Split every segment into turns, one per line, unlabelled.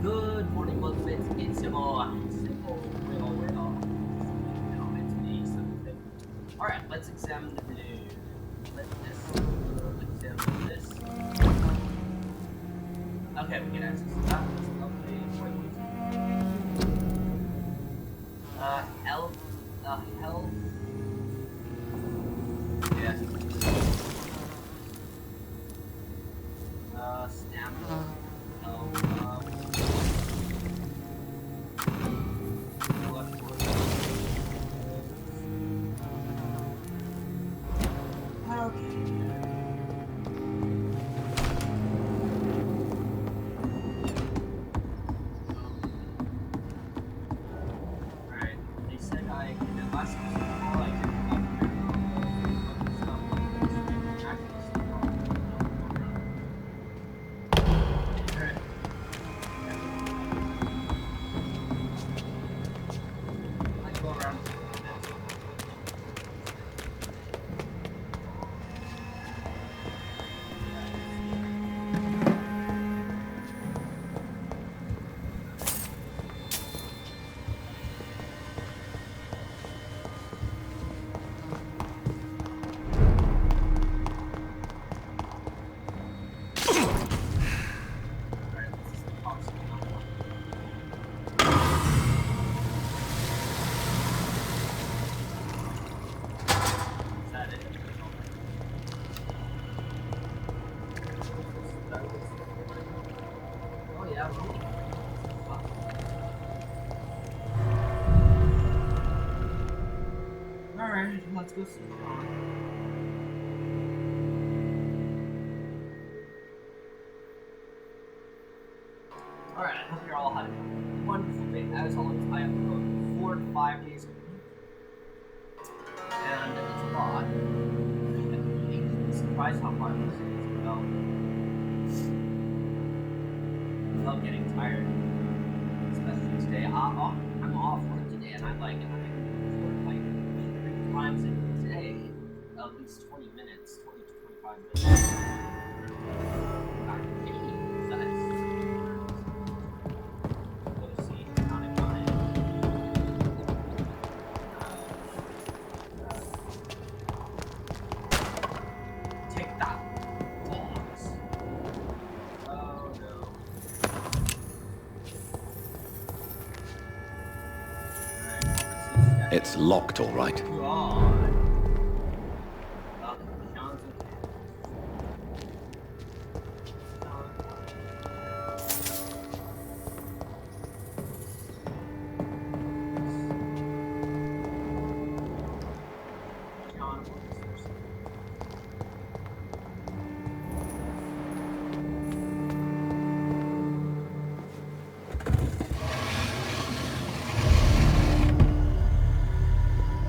Good morning, welcome. It's simple, real. No, it's me, something. Alright, let's examine the blue. Let's examine this. Okay, we get access to that. That's lovely. Health. Health. Yes. Stamina. Health. Alright, let's go see John. Alright, I hope you're all having a wonderful day. As always, I have about 4 to 5 days a week. And it's a lot. I'm surprised how hard this is without getting tired. Especially today. I'm off work today and I like it. Times in a day, at least 20 minutes, 20 to 25 minutes. Take that, dogs. Oh no.
It's locked, all right.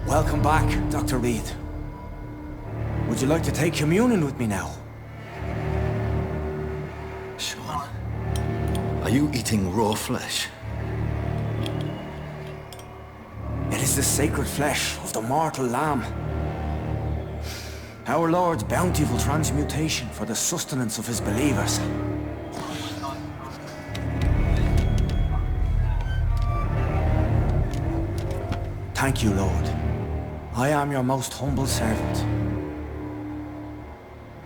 Welcome back, Dr. Reed. Would you like to take communion with me now?
Sean, are you eating raw flesh?
It is the sacred flesh of the mortal lamb. Our Lord's bountiful transmutation for the sustenance of his believers. Thank you, Lord. I am your most humble servant.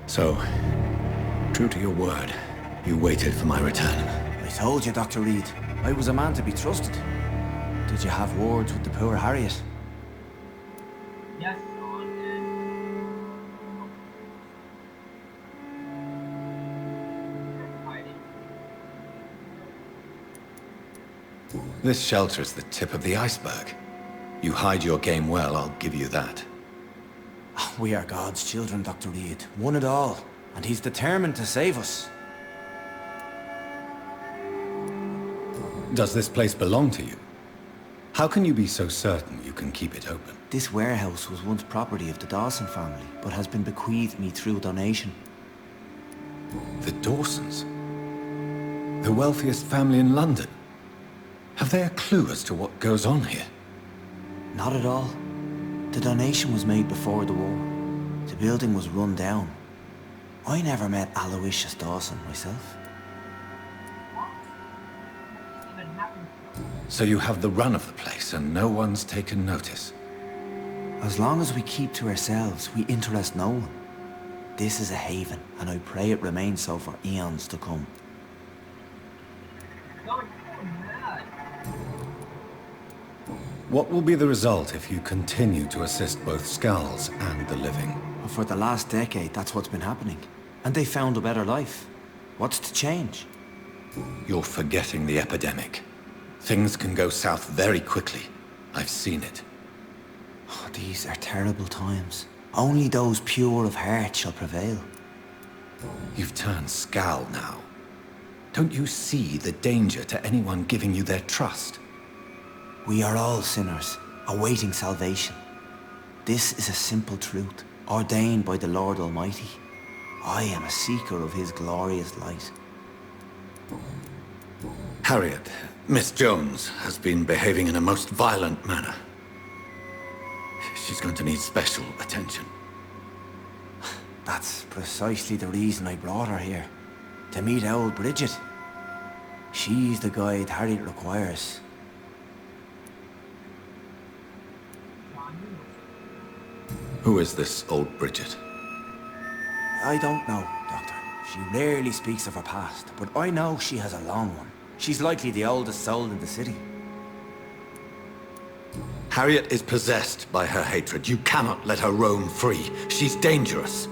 So, true to your word, you waited for my return.
I told you, Dr. Reed, I was a man to be trusted. Did you have words with the poor Harriet?
Yes, Sean,
This shelter is the tip of the iceberg. You hide your game well, I'll give you that.
We are God's children, Dr. Reed. One and all. And he's determined to save us.
Does this place belong to you? How can you be so certain you can keep it open?
This warehouse was once property of the Dawson family, but has been bequeathed me through donation.
The Dawsons? The wealthiest family in London? Have they a clue as to what goes on here?
Not at all. The donation was made before the war. The building was run down. I never met Aloysius Dawson myself.
So you have the run of the place and no one's taken notice?
As long as we keep to ourselves, we interest no one. This is a haven, and I pray it remains so for eons to come.
What will be the result if you continue to assist both Skulls and the living?
But for the last decade, that's what's been happening. And they found a better life. What's to change?
You're forgetting the epidemic. Things can go south very quickly. I've seen it.
Oh, these are terrible times. Only those pure of heart shall prevail.
You've turned Skull now. Don't you see the danger to anyone giving you their trust?
We are all sinners, awaiting salvation. This is a simple truth, ordained by the Lord Almighty. I am a seeker of His glorious light.
Harriet, Miss Jones has been behaving in a most violent manner. She's going to need special attention.
That's precisely the reason I brought her here. To meet old Bridget. She's the guide Harriet requires.
Who is this old Bridget?
I don't know, Doctor. She rarely speaks of her past, but I know she has a long one. She's likely the oldest soul in the city.
Harriet is possessed by her hatred. You cannot let her roam free. She's dangerous.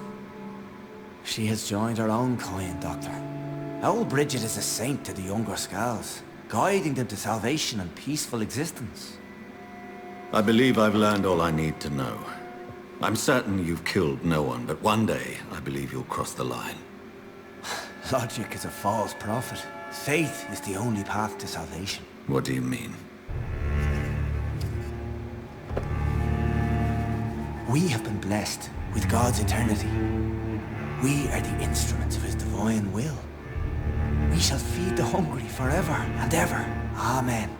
She has joined her own kind, Doctor. Old Bridget is a saint to the younger Skulls, guiding them to salvation and peaceful existence.
I believe I've learned all I need to know. I'm certain you've killed no one, but one day I believe you'll cross the line.
Logic is a false prophet. Faith is the only path to salvation.
What do you mean?
We have been blessed with God's eternity. We are the instruments of His divine will. We shall feed the hungry forever and ever. Amen.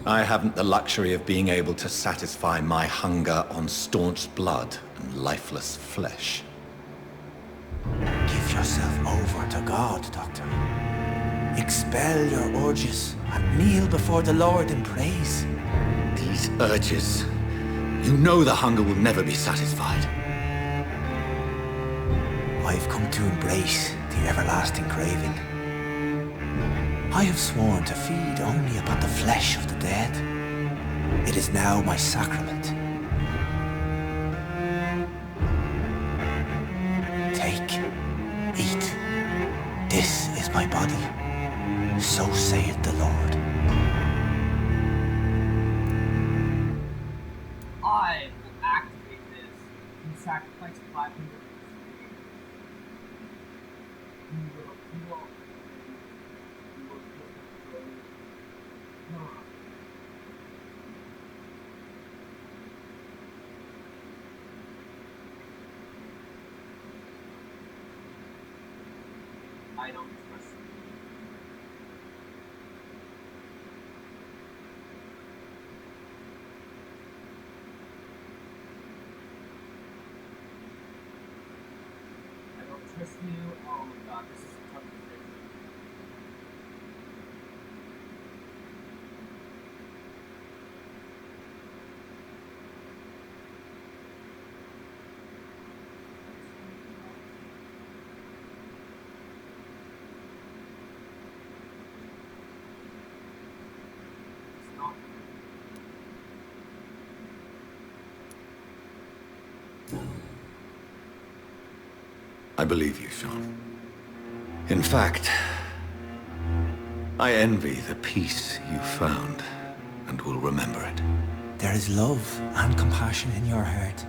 I haven't the luxury of being able to satisfy my hunger on staunch blood and lifeless flesh.
Give yourself over to God, Doctor. Expel your urges and kneel before the Lord in praise.
These urges. You know the hunger will never be satisfied.
I've come to embrace the everlasting craving. I have sworn to feed only upon the flesh of the dead. It is now my sacrament. Take, eat. This is my body. So saith the Lord.
I will activate this and sacrifice 500. I don't trust you. I don't trust you. Oh my god, this is a tough decision. It's not.
I believe you, Sean. In fact, I envy the peace you found, and will remember it.
There is love and compassion in your heart.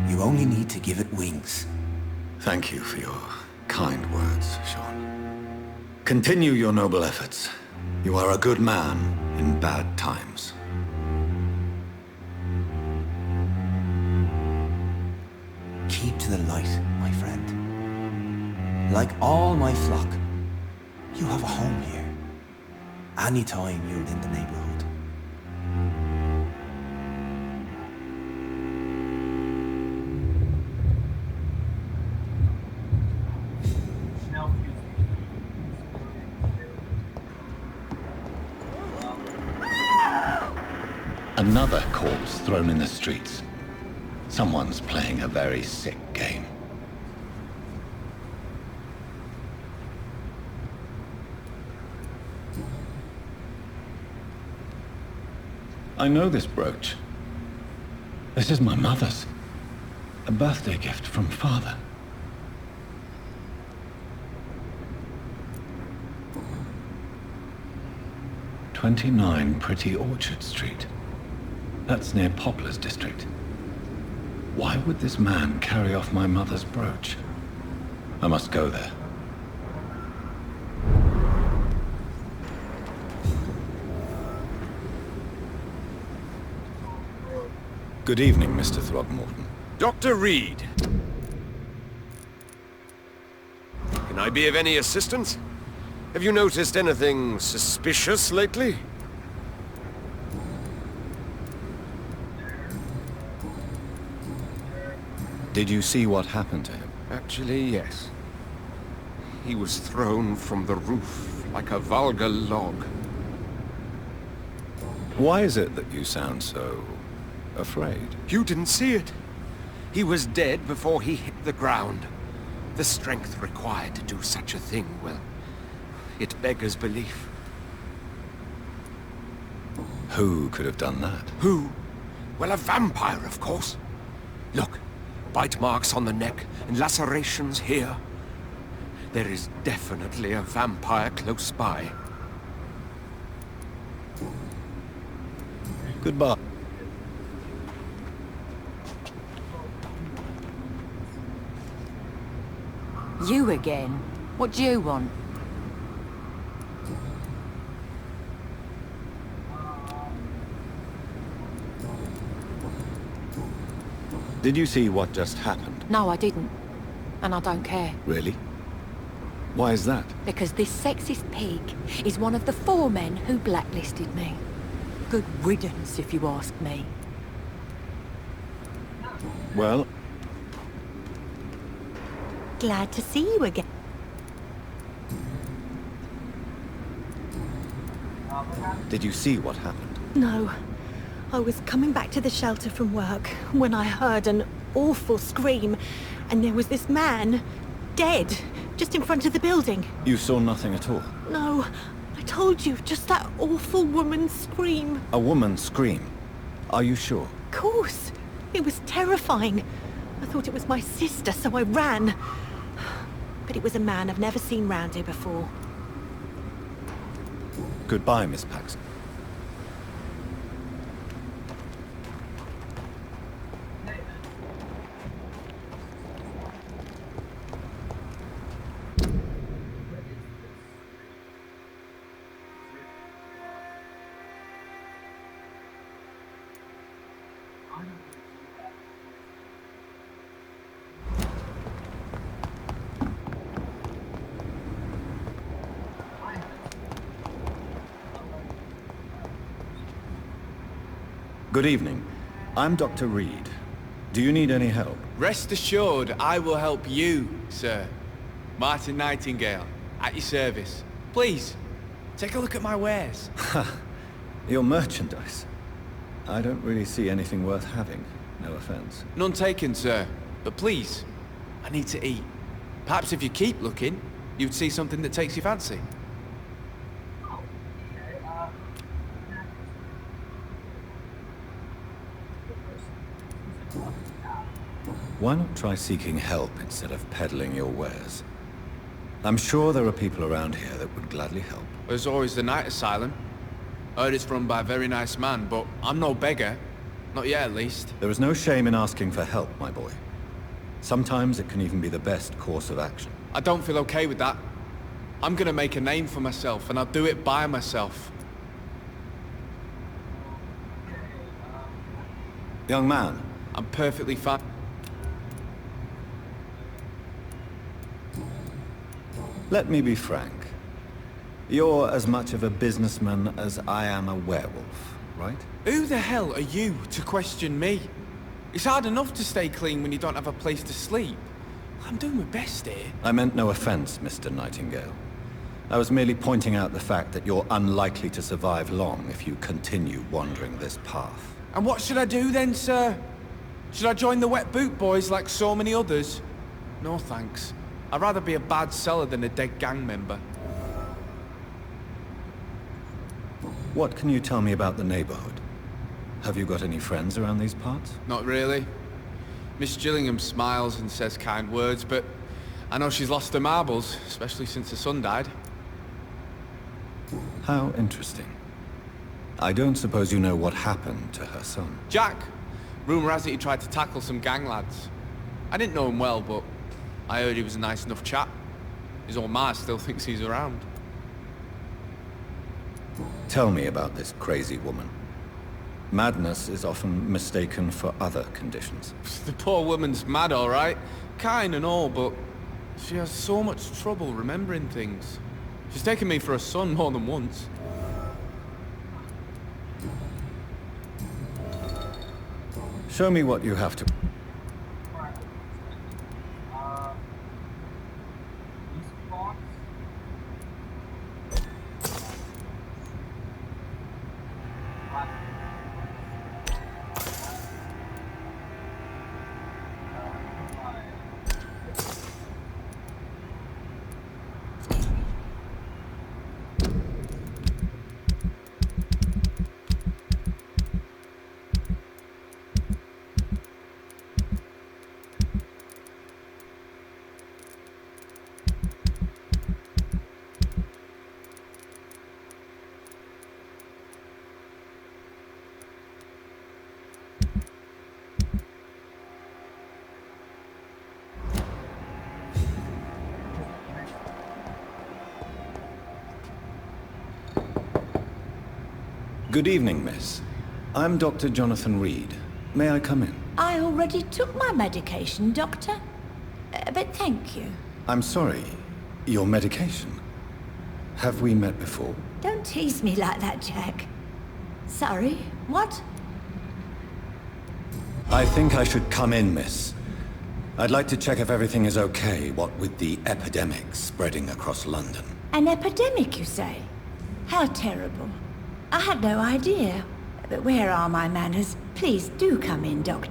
You only need to give it wings.
Thank you for your kind words, Sean. Continue your noble efforts. You are a good man in bad times.
Keep to the light, my friend. Like all my flock, you have a home here. Anytime you're in the neighborhood.
Another corpse thrown in the streets. Someone's playing a very sick game. I know this brooch. This is my mother's. A birthday gift from father. "29 Pretty Orchard Street. That's near Poplar's district. Why would this man carry off my mother's brooch? I must go there. Good evening, Mr. Throgmorton.
Dr. Reed. Can I be of any assistance? Have you noticed anything suspicious lately?
Did you see what happened to him?
Actually, yes. He was thrown from the roof like a vulgar log.
Why is it that you sound so afraid?
You didn't see it. He was dead before he hit the ground. The strength required to do such a thing, well, it beggars belief.
Who could have done that?
Who? Well, a vampire, of course. Look, bite marks on the neck and lacerations here. There is definitely a vampire close by.
Goodbye.
You again? What do you want?
Did you see what just happened?
No, I didn't. And I don't care.
Really? Why is that?
Because this sexist pig is one of the 4 men who blacklisted me. Good riddance, if you ask me.
Well,
Glad to see you again.
did you see what happened?
No. I was coming back to the shelter from work when I heard an awful scream, and there was this man, dead, just in front of the building.
You saw nothing at all?
No, I told you, just that awful woman's scream.
A woman scream? Are you sure?
Of course. It was terrifying. I thought it was my sister, so I ran. But it was a man I've never seen round here before.
Goodbye, Miss Paxton. Good evening. I'm Dr. Reed. Do you need any help?
Rest assured, I will help you, sir. Martin Nightingale, at your service. Please, take a look at my wares.
Your merchandise. I don't really see anything worth having. No offense.
None taken, sir. But please, I need to eat. Perhaps if you keep looking, you'd see something that takes your fancy.
Why not try seeking help instead of peddling your wares? I'm sure there are people around here that would gladly help.
There's always the night asylum. Heard it's run by a very nice man, but I'm no beggar. Not yet, at least.
There is no shame in asking for help, my boy. Sometimes it can even be the best course of action.
I don't feel okay with that. I'm gonna make a name for myself, and I'll do it by myself.
Young man.
I'm perfectly fine.
Let me be frank. You're as much of a businessman as I am a werewolf, right?
Who the hell are you to question me? It's hard enough to stay clean when you don't have a place to sleep. I'm doing my best here.
I meant no offense, Mr. Nightingale. I was merely pointing out the fact that you're unlikely to survive long if you continue wandering this path.
And what should I do then, sir? Should I join the wet boot boys like so many others? No thanks. I'd rather be a bad seller than a dead gang member.
What can you tell me about the neighborhood? Have you got any friends around these parts?
Not really. Miss Gillingham smiles and says kind words, but I know she's lost her marbles, especially since her son died.
How interesting. I don't suppose you know what happened to her son.
Jack! Rumour has it he tried to tackle some gang lads. I didn't know him well, but I heard he was a nice enough chap. His old ma still thinks he's around.
Tell me about this crazy woman. Madness is often mistaken for other conditions.
The poor woman's mad, all right. Kind and all, but she has so much trouble remembering things. She's taken me for a son more than once.
Show me what you have to... Good evening, miss. I'm Dr. Jonathan Reed. May I come in?
I already took my medication, Doctor. But thank you.
I'm sorry. Your medication? Have we met before?
Don't tease me like that, Jack. Sorry, what?
I think I should come in, miss. I'd like to check if everything is okay, what with the epidemic spreading across London.
An epidemic, you say? How terrible. I had no idea. But where are my manners? Please do come in, Doctor.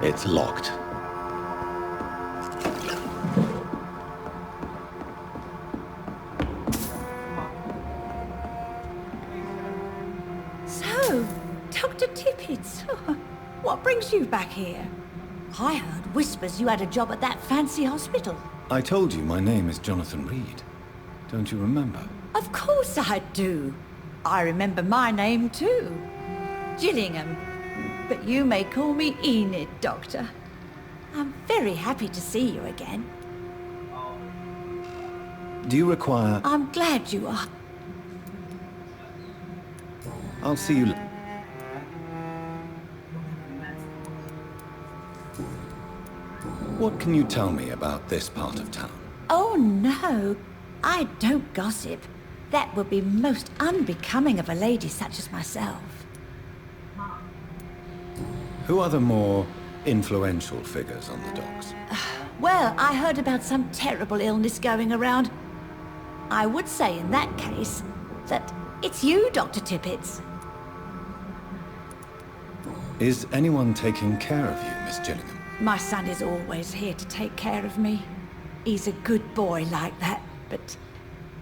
It's locked.
So, Dr. Tippett, what brings you back here? I heard whispers you had a job at that fancy hospital.
I told you my name is Jonathan Reed. Don't you remember?
Of course I do. I remember my name too. Gillingham. But you may call me Enid, Doctor. I'm very happy to see you again.
Do you require...
I'm glad you are.
I'll see you... What can you tell me about this part of town?
Oh no, I don't gossip. That would be most unbecoming of a lady such as myself.
Who are the more influential figures on the docks?
Well, I heard about some terrible illness going around. I would say in that case that it's you, Dr. Tippett.
Is anyone taking care of you, Miss Gillingham?
My son is always here to take care of me. He's a good boy like that, but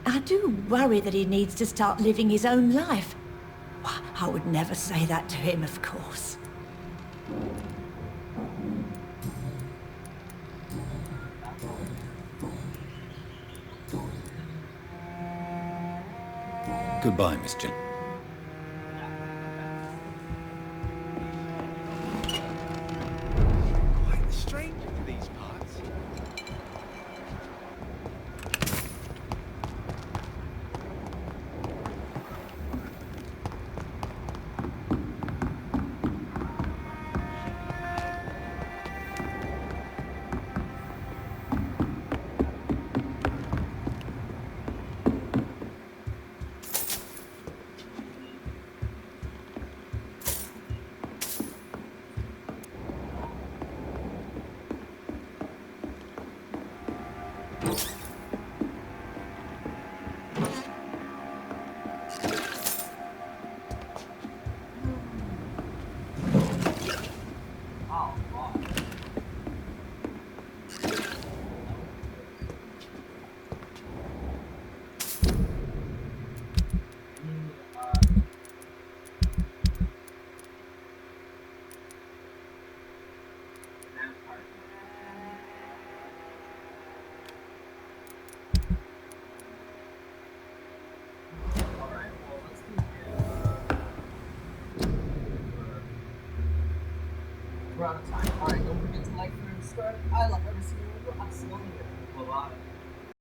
I do worry that he needs to start living his own life. I would never say that to him, of course.
Goodbye, Miss Jill.
Quite the stranger to these parts.
we're out of time. Alright, don't forget to like, comment, subscribe. I love every single one of you. I'll see you later. Bye-bye.